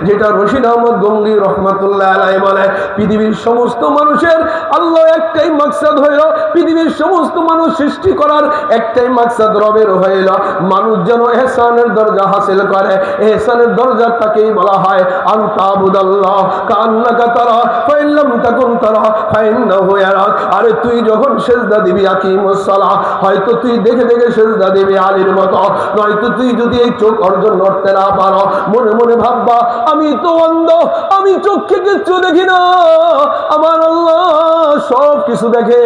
যেটা রশিদ আহমদ গঙ্গি রহমাতুল্লাহ আলাইহি বলে, পৃথিবীর সমস্ত মানুষের আল্লাহ একটাই মাকসাদ হইল, পৃথিবীর সমস্ত মানুষ সৃষ্টি করার একটাই মাকসাদ রবের হইল মানুষ যেন ইহসানের দরজা হাসিল করে। ইহসানের দরজা তাকেই বলা হয় আনতাবুদাল্লাহ কান্নাকা তারা ফাইন লাম তাকুন তারা ফাইন্নাহু ইয়ারাক। আরে তুই যখন সিজদা দিবি আকিমুস সালাহ, হয়তো তুই দেখে দেখে সিজদা দিবি আলীর মতো, নয়তো তুই যদি এই চোখ অর্জন করতে না পারো, মনে মনে ভাববা আমি তো অন্ধ, আমি চোখে কিচ্ছু দেখি না, আমার আল্লাহ সব কিছু দেখে।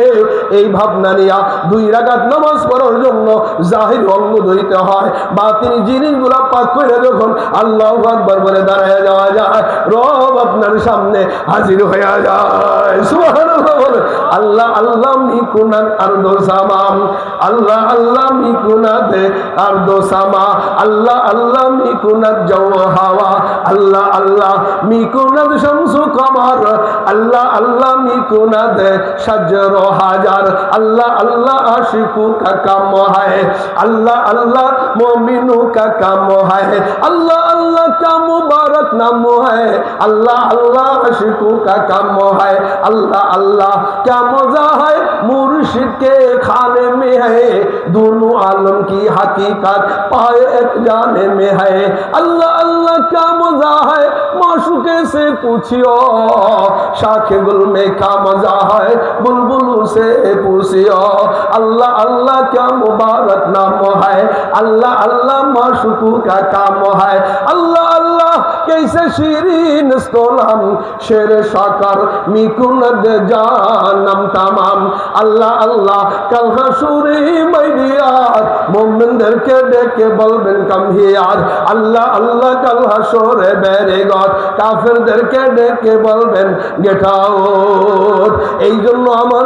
এই ভাবনা নিয়া 2 রাকাত নামাজ পড়ার জন্য জাহির অঙ্গ ধরিতে হয়, বাতিল জিনিসগুলা পাক করে যখন আল্লাহু আকবার বলে দাঁড়ায় যাওয়া যায়, রব আপনার সামনে হাজির হয়ে যায়। সুবহানাল্লাহ বলে আল্লাহ আল্লাহ মিকুনান আরদো সামাম, আল্লাহ আল্লাহ মিকুনাত আরদো সামা, আল্লাহ আল্লাহ মিকুনাত জাও হাওয়া, আল্লাহ আল্লাহ মিকুনাত শামসু কমর, আল্লাহ আল্লাহ মিকুনাত শাজর হাজার, আল্লাহ আল্লাহ আশিকু কা কাম है, अल्लाह अल्लाह मोमिनों का काम है, अल्लाह अल्लाह का मुबारक नाम है, अल्लाह अल्लाह आशिकों का काम है, अल्लाह अल्लाह क्या मजा है मुर्शिद के खाने में है, दोनों आलम की हकीकत पाए एक जाने में है, अल्लाह अल्लाह क्या मजा है माशूके से पूछियो, शाखे गुल में क्या मजा है बुलबुलों से पूछियो, अल्लाह अल्लाह क्या मुबारक नाम है, अल्लाह अल्लाह माशूकों का काम है, अल्लाह अल्लाह कैसे शीरीन स्तोलम शेर शाकर मिकुनद जानम तमाम, अल्लाह अल्लाह कल हशूरी मैडियार मोमिनদের কে ডেকে বলবেন কাম হিয়ার, আল্লাহ আল্লাহ কাল হাশরে বেরেগত কাফেরদেরকে ডেকে বলবেন গেট আউট। এই জন্য আমার